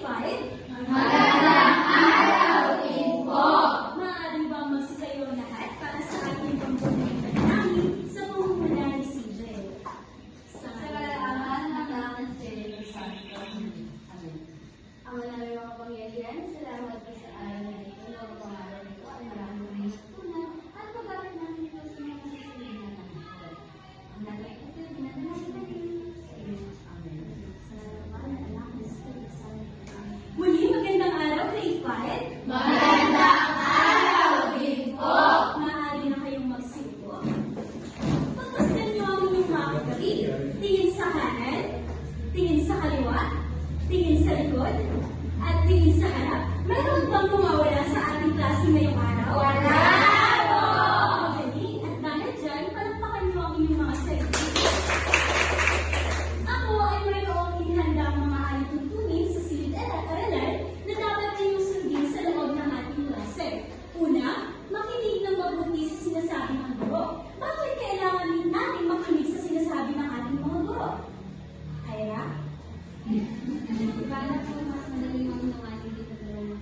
grade 5? Magandang araw din po! Maaari ba magsisayo lahat para sa ating pampuling panalangin sa pamumula ni CJ? Sa kalaman ng Anak ng Espiritu Santo. Amen. Ang maraming mga pangyayari, salamat po sa araw na ito. Ang pangalan nito ay maraming may natutunan at pagkakit namin ito sa mga susunod na panahon. Ang nagay ito, binanalangin namin sa iyo. Amen. Sa kalaman ng Anak ng Espiritu Santo. Amen. Muli, magandang araw, grade 5? Magandang araw din po! Maaari na kayong magsipo. Pagpasdan niyo ang inyong mga kapatid. Tingin sa kanan, tingin sa kaliwa, tingin sa likod, at tingin sa harap. Mayroon bang kumawala sa ating klase ngayong araw? Wala po! Magaling. At dahil dyan, palakpakan niyo ang inyong mga sarili. Ako ay mayroong inihandang mga alituntunin sa silid at aralan na dapat ninyong sundin sa loob ng ating klase. Una, makinig ng mabuti sa sinasabi ng guro. Bakit kailangan din natin makinig sa sinasabi ng ating mga guro? Ira? Para po mas madaling maunawaan dito sa mga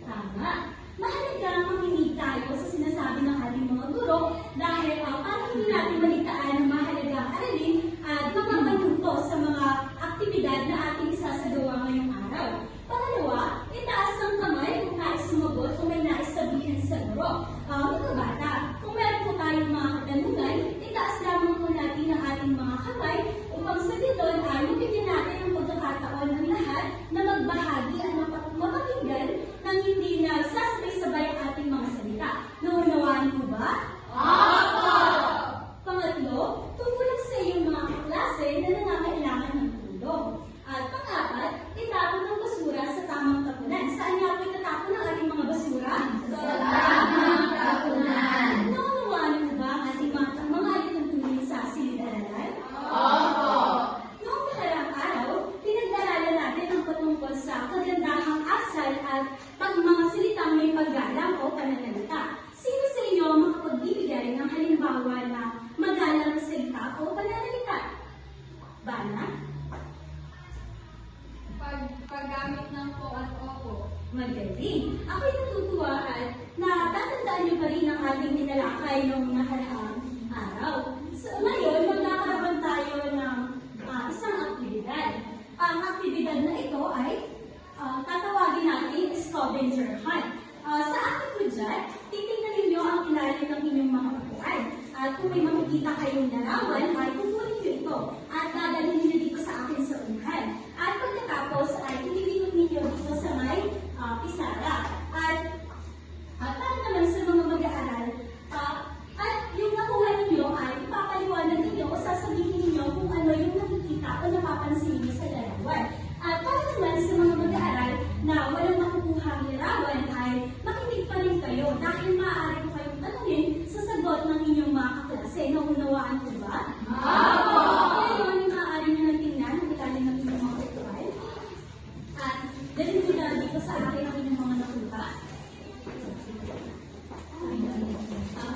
Tama. Mahalaga ang makinig tayo sa sinasabi ng ating mga guro dahil para hindi natin balitaan ang mahalagang aralin at makapanuto sa mga aktibidad na ating isasagawa ngayong araw. Pangalawa, itaas ang kamay kung nais sumagot o may nais sabihin sa guro. Mga bata, kung meron po tayong mga katanungan, itaas lamang po natin ang ating mga kamay upang sa dito ay mabigyan natin ang pagkakataon ng lahat na magbahagi at mapakinggan nang hindi na sasabay-sabay ang ating mga salita. Naunawaan mo ba? Opo! Pangatlo, tumulong sa iyong mga kaklase na nangangailangan ng tulong. At pang-apat, itapon ang basura sa tamang tapunan. Saan nga po itatapon ang ating mga basura? Sa tamang tapunan. Naunawaan mo ba ang ating mga alituntunin sa silid-aralan? Opo! Noong nakaraang araw, pinag-aralan natin ang patungkol sa kagandahang asal at mga salitang may paggalang o pananalita. Sino sa inyo ang makapagbibigay ng halimbawa na magalang na salita o pananalita? Bana? Paggamit ng po at opo. Magaling. Ako'y natutuwa at natatandaan niyo pa rin ang ating tinalakay noong nakaraang araw. So, ngayon, magkakaroon tayo ng isang aktibidad. Ang aktibidad na ito ay tatawagin natin scavenger hunt. Sa ating project, titingnan ninyo ang ilalim ng inyong mga upuan. At kung may makikita kayong larawan, ay kukunin nyo ito. At dadalhin nyo dito sa akin sa unahan. At pagkatapos, ay ililipat ninyo dito sa may pisara. At para naman sa mga mag-aaral, at yung nakuha ninyo ay ipapaliwanag ninyo o sasabihin ninyo kung ano yung nakikita o napapansin ninyo sa larawan. At para naman sa mga mag-aaral na walang makukuhang larawan ay makinig pa rin kayo dahil maaari ko kayong tanungin sa sagot ng inyong mga kaklase. Naunawaan ko ba? Opo! Ngayon, maaari nyo nang tingnan ang ilalim ng inyong mga upuan. At dalhin nyo na dito sa akin ang inyong mga nakuha.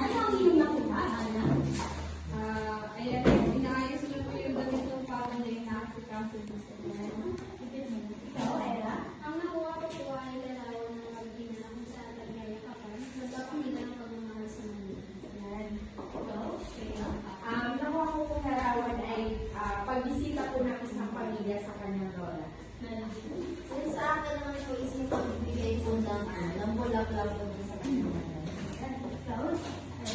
Ano ang inyong nakuha, Ana? Ayan, inaayos na po yung damit ng papa na yung nakasikaso po sa Ikaw, Ella? Ang nakuha ko po ay larawan ng pagdinalang sa tagayakapan. Nagpapamila ng pagmamahal sa mga. Yan. Ikaw? Kaya? Ang nakuha ko pong larawan ay pagbisita po ng isang pamilya sa kanyang lola. Yung sa akin naman po is yung pagbibigay po ng bulaklak po sa kanyang lola. Ikaw?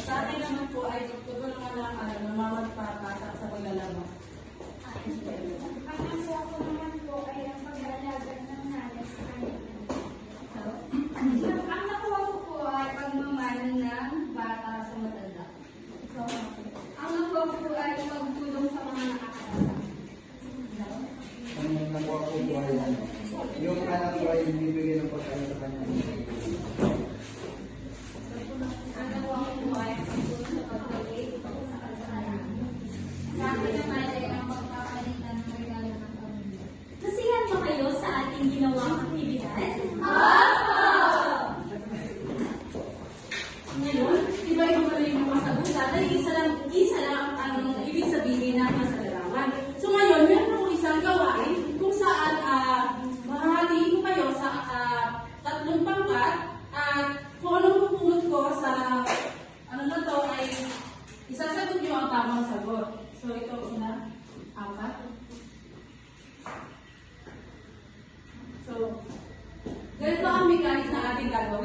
Sa akin naman po ay tutulungan ng mamagpapata sa paglalaba. Ang nakuha ko naman po ay ang paglalagan ng nanay sa kanyang. Ikaw? Ang nakuha ko po ay pagmamahal ng bata sa matanda. Ikaw? Ang nakuha ko po ay pagtulong sa mga nakakasama. Ang nakuha ko po ay yung anak ko ay bibigyan ng pagkain sa kanya. Ang nakuha ko po ay pagtulong sa pagpapay sa kasalanan. Sa akin naman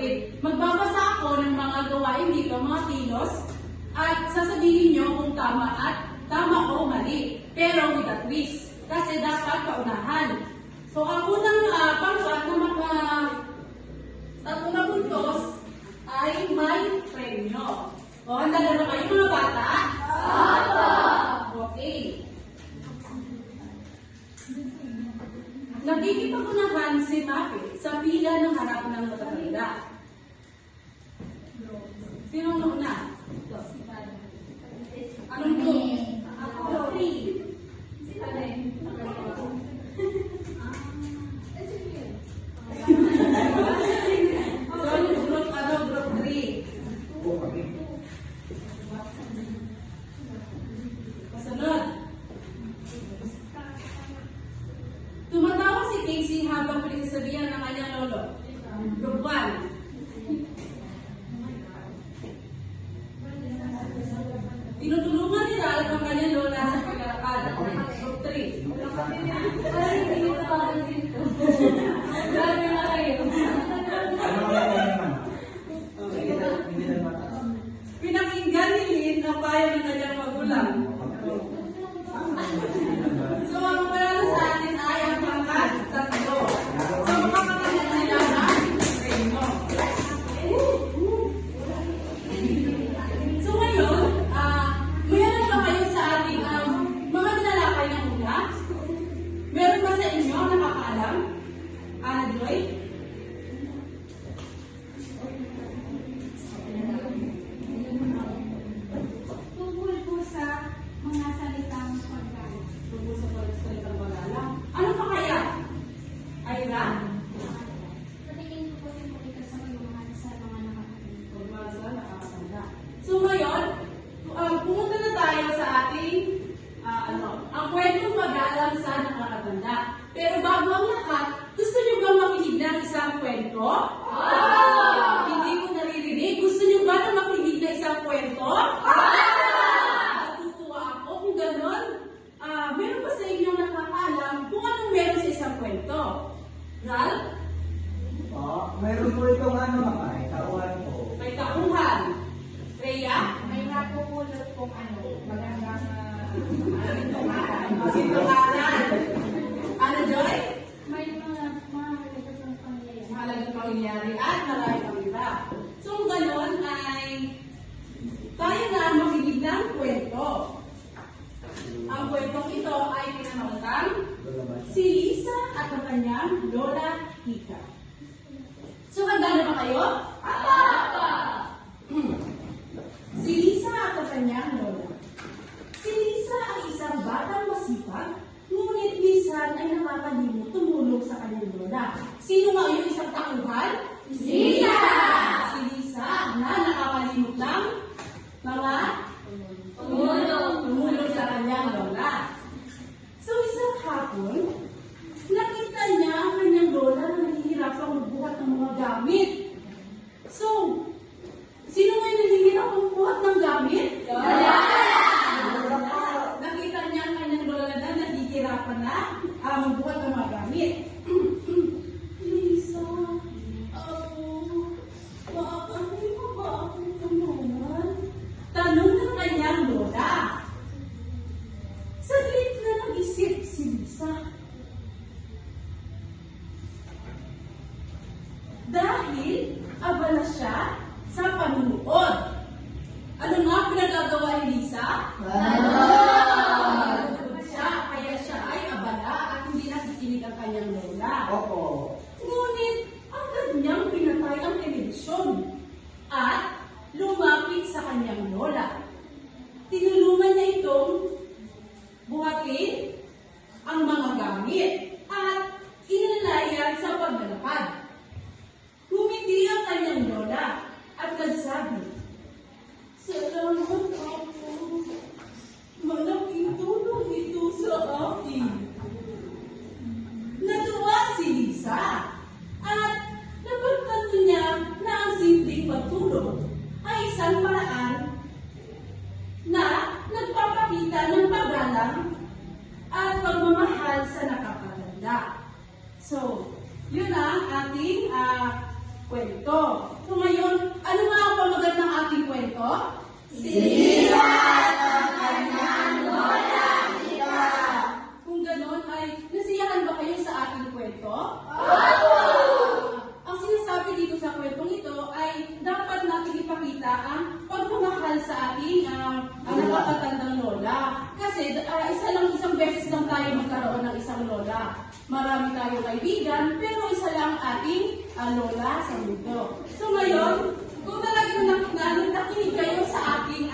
kapatid. Magbabasa ako ng mga gawain dito, mga kilos, at sasabihin nyo kung tama o mali. Pero with a twist. Kasi dapat paunahan. So, ang unang pangkat na unang puntos ay may premyo. O, handa na ba kayo mga bata? Okay. Nagkikipagunahan si Mapi sa pila ng harap ng matatanda. Sinong nauna? Anong group? Ako. So, group 3. Kasunod. Tumatawa si Casey habang pinagsasabihan ng kanyang lolo. Group 1. Tinutulungan ni Ralph ang kanyang lola sa paglalakad. Group 3. Ay, hindi ko parang dito. Grabe na kayo. Ano wala tayo naman? Hindi na mataas. Pinakinggan ni Lynn ang payo ng kanyang magulang. So, ang pala sa atin ay ang pangkat 3. So, makakatagal nila ng premyo. So, ngayon, mayroon ba kayo sa ating mga tinalakay ng una? Meron ba sa inyo nakakaalam? Ana Joy? Tungkol po sa mga salitang pagkain. Tungkol sa pagsalitang pag-aalam. Ano pa kaya? Ayra? Sa tingin ko po yung ito sa mga nakakatulong. Pagmasa, nakakatanda. So ngayon, pumunta na tayo sa ating, ang kwentong pag-aalam sa nakakatanda. Pero bago ang lahat, gusto niyo ba makinig ng isang kwento? Hindi ko naririnig. Gusto niyo ba na makinig ng isang kwento? Natutuwa ako kung gano'n. Meron ba sa inyo nakakaalam kung anong meron sa isang kwento? Ralph? Mayroon po itong may tauhan po. May tauhan. Rhea? May napupulot kong magandang Sintungalan. Ano, Joy? May mga halagang pangyayari. Mahalagang pangyayari at marami pang iba. So, kung gano'n ay tayo na makinig ng kwento. Ang kwentong ito ay pinamagatang si Lisa at ang kanyang lola Hika. So, handa na ba kayo? Si Lisa at ang kanyang lola. Si Lisa ay isang batang masipag, ngunit minsan ay nakakalimot tumulong sa kanyang lola. Sino nga yung isang tauhan? Lisa! Si Lisa na nakakalimot ng mga tumulong sa kanyang lola. So isang hapon, nakita niya ang kanyang lola na nahihirapang magbuhat ng mga gamit. So, sino nga yung nahihirapang magbuhat ng gamit? Lola! Nakita niya ang kanyang lola na nahihirapan na magbuhat ng mga gamit. Lisa, maaari mo ba akong tulungan? Tanong ng kanyang lola. Saglit na nag-isip si Lisa. Dahil abala siya sa panunood. Ano nga pinagagawa ni Lisa? Nanonood siya, kaya siya ay abala at hindi nakikinig ang kanyang lola. Opo. Ngunit agad niyang pinatay ang telebisyon at lumapit sa kanyang lola. Tinulungan niya itong buhatin ang mga gamit at inalayan sa paglalakad. Humiti ang kanyang lola at nagsabi, "Salamat ako. Malaking tulong ito sa akin." Natuwa si Lisa at napagtanto niya na ang simpleng pagtulong ay isang paraan na nagpapakita ng paggalang at pagmamahal sa nakakatanda. So, yun ang ating kwento. So ngayon, ano nga ang pamagat ng ating kwento? Kung ganon ay nasiyahan ba kayo sa ating kwento? Ang sinasabi dito sa kwentong ito ay dapat natin ipakita ang pagmamahal sa ating nakakatandang lola. Kasi isang beses lang tayo magkaroon ng isang lola. Marami tayong kaibigan, pero isa lang ating lola sa mundo. So ngayon, kung talagang nakinig kayo sa aking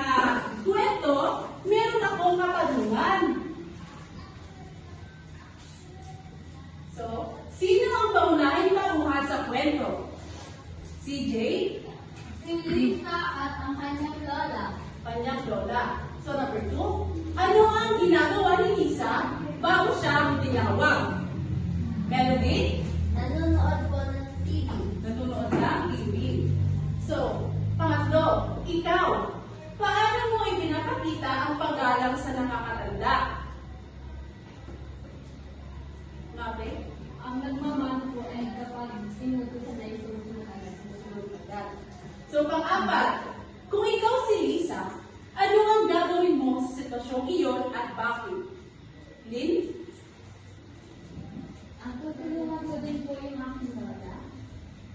kwento, meron akong katanungan. So, sino ang paunahin tauhan sa kwento? Si Jay? Si Lisa at ang kanyang lola. Kanyang lola. So, number 2, ano ang ginagawa ni Lisa bago siya tinawag? Melody? Nanonood po ng TV. Nanonood ng TV. So, pangatlo, ikaw, paano mo ipinapakita ang paggalang sa nakakatanda? Mabe? Ang nagmamahal po ay kapag sinutusan na isusunod agad. So, pang-apat, kung ikaw si Lisa, ano ang gagawin mo sa sitwasyong iyon at bakit? Lynn? Ang tutulungan ko din po yung aking lola.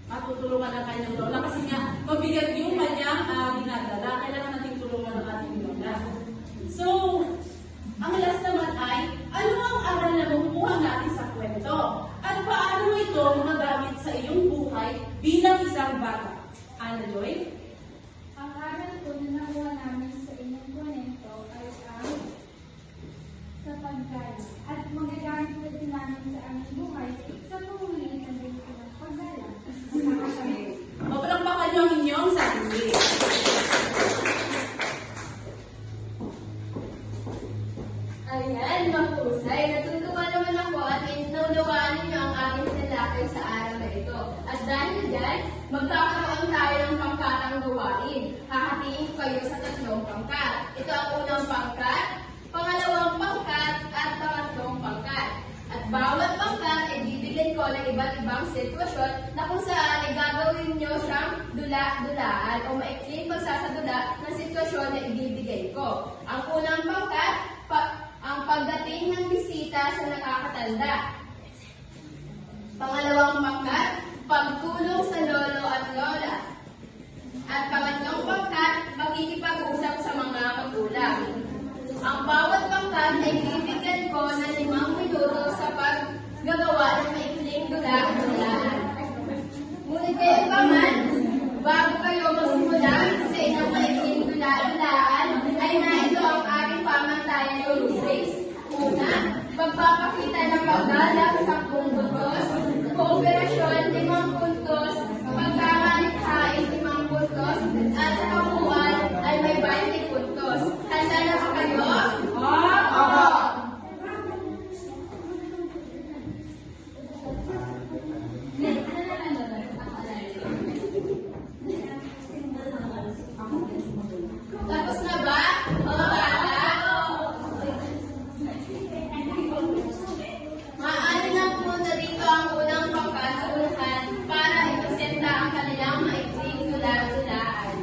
Matutulungan ang kanyang lola kasi nga mabigat yung kanyang dinadala. Kailangan natin tulungan ang ating lola. So, ang last naman ay, ano ang aral na makukuha natin sa kwento? At paano ito magagamit sa iyong buhay bilang isang bata? Ana Joy? Ang aral po na nakuha namin sa inyong kwento ay ang sa paggalang. At magagamit po din namin sa aming buhay sa pamumulit ng dito ng paggalang. Mapalakpakan niyo ang inyong sarili. Ayan, mahusay. Natutuwa naman ako at naunawaan ninyo ang aking tinalakay sa araw na ito. At dahil dyan, magkakaroon tayo ng pangkatang gawain. Hahatiin ko kayo sa 3 pangkat. Ito ang unang pangkat, pangalawang pangkat, at pangatlong pangkat. At bawat pangkat ay bibigyan ko ng iba't ibang sitwasyon na kung saan ay gagawin nyo siyang dula-dulaan o maikling pagsasadula ng sitwasyon na ibibigay ko. Ang unang pangkat, ang pagdating ng bisita sa nakakatanda. Pangalawang pangkat, pagtulong sa lolo at lola. At pangatlong pangkat, makikipag-usap sa mga magulang. Ang bawat pangkat ay bibigyan ko ng 5 minuto sa paggagawa ng maikling dula-dulaan. Ngunit kayo pa man, bago kayo magsimula sa inyong maikling dula-dulaan, ay narito ang aking pamantayan ng rubrics. Una, pagpapakita ng paggalang 10 puntos, kooperasyon 5 puntos, pagkamalikhain 5 puntos, at sa kabuuan ay may 20 puntos. Handa na ba kayo? Oo! Tapos na ba, mga bata? Maaari lang pumunta dito ang unang pangkat sa unahan para ipresenta ang kanilang maikling dula-dulaan.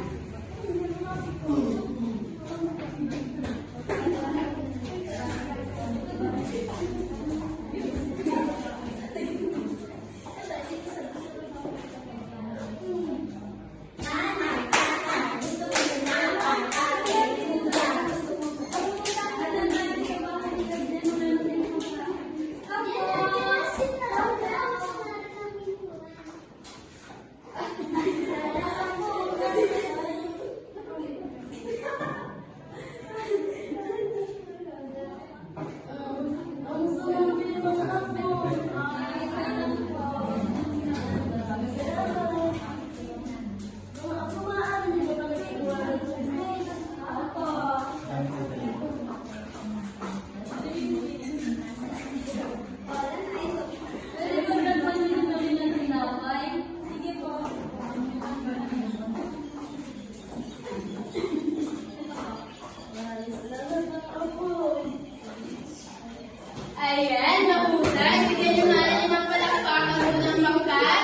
Ayan, mahusay. Bigyan nyo nga natin ng palakpakan ng pangkat.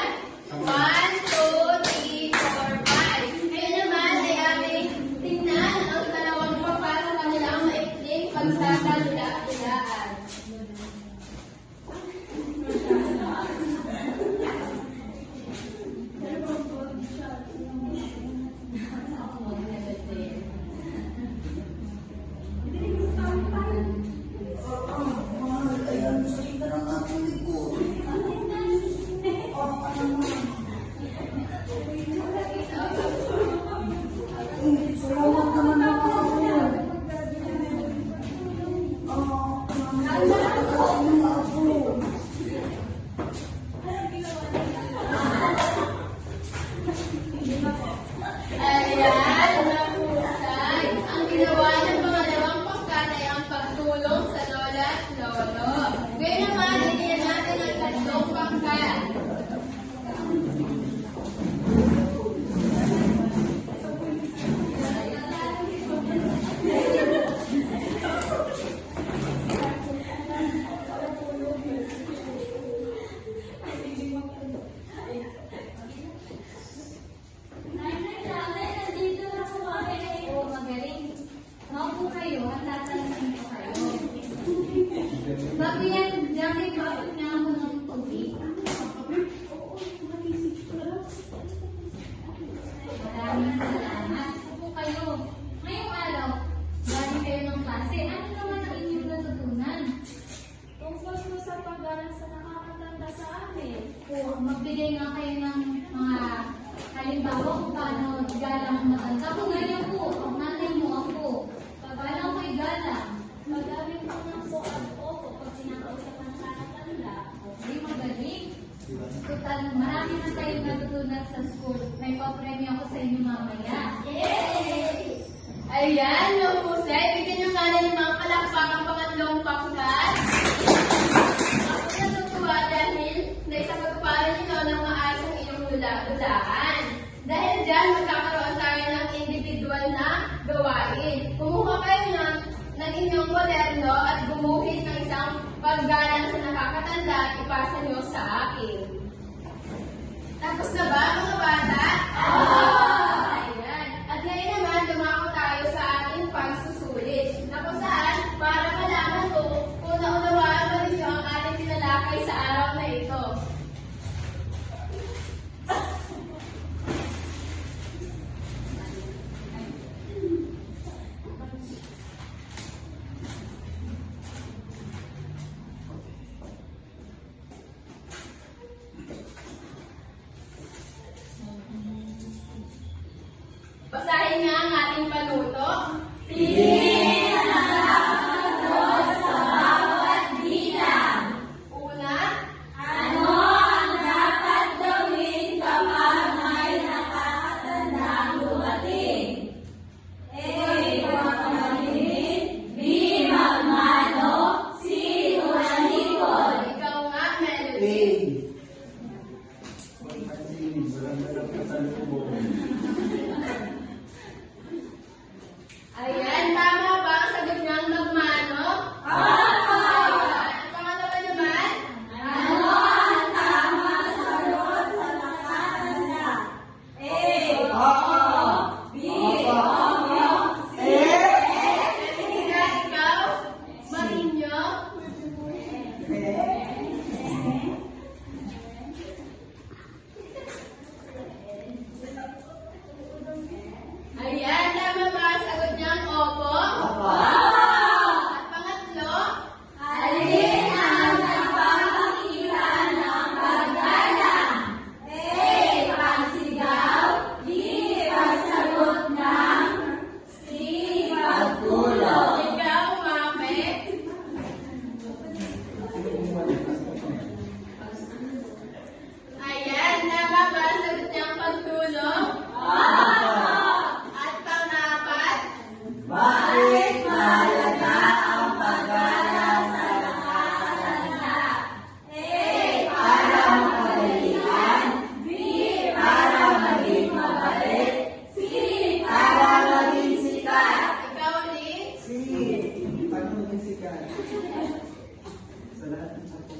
1, 2, magbigay nga kayo ng mga halimbawa kung paano galang ang matanda. Kung ngayon po, ang nanay mo ako, paano ko igalang? Magamit ko ng po at opo pag sinakausapan sa matanda. Okay, magaling. Total, marami na tayong natutunan sa school. May papremyo ako sa inyo mamaya. Yay! Ayan, mahusay. Bigyan nyo nga na ng mga palakpak ang pangatlong pangkat. Ako natutuwa dahil naisapagparan nyo ng maayos ang iyong hulaan. Dahil dyan, magkakaroon tayo ng individual na gawain. Kumuha kayo ng inyong kwaderno at gumuhit ng isang paggalang sa nakakatanda at ipasa nyo sa akin. Tapos na ba, mga bata? Ayan. At ngayon naman, dumako tayo sa ating pagsusulit. Na kung saan, para malaman ko kung naunawaan mo ninyo ang ating tinalakay sa araw na ito. Basahin nga ang ating panuto. Una, Ano ang dapat gawin kapag may nakakatandang dumating? A. Magpapalihin. B. Magmano. C. Umalikod. ikaw nga, Melody. Hey! Magpasilig, magandang kasalubong. Ayan, tama ba ang sagot niyang magmano? Ayan, ang pangalawa naman, Ano ang tamang sagot sa nakakatanda? A. Oo. B. Oo. C. Jessica, ikaw, Marinyo. Ayan, tama ba ang sagot niyang opo? At pangatlo, Alin ang nagpapakita ng paggalang? A. Pagsigaw. B. Pagsagot ng. C. Pagtulog. ikaw, Mame. Ayan, tama ba ang sagot niyang pagtulong? At pang-apat, Bakit mahalaga ang paggalang sa nakakatanda? A. Para mapadalian. B. Para maging mabait. C. Para maging sikat. ikaw ulit. Sige! Paano maging sikat? Sa lahat ng ako.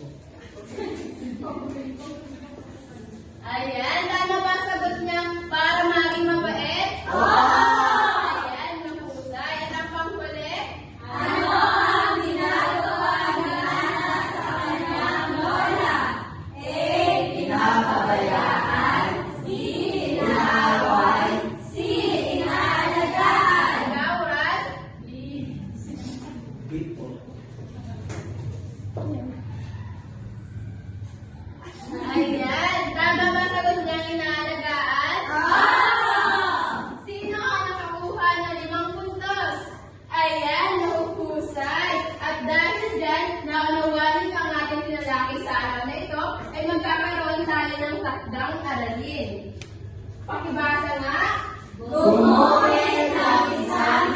Ayan, tama ba ang sagot niyang para maging mabait? Ayan, mahusay. At ang panghuli, Ano ang ginagawa ni Ana sa kanyang lola? A. Pinapabayaan. B. Inaaway. C. Inaalagaan. ikaw, Rad. Dito. Ayan, tama ba ang sagot niyang inaalagaan? Sino ang nakakuha ng 5 puntos? Ayan, nahuhusay. At dahil dyan, naunawanin ang ating tinalaki sa araw na ito, ay magkakaroon tayo ng takdang aralin. Pakibasa nga. Gumuhit ng isang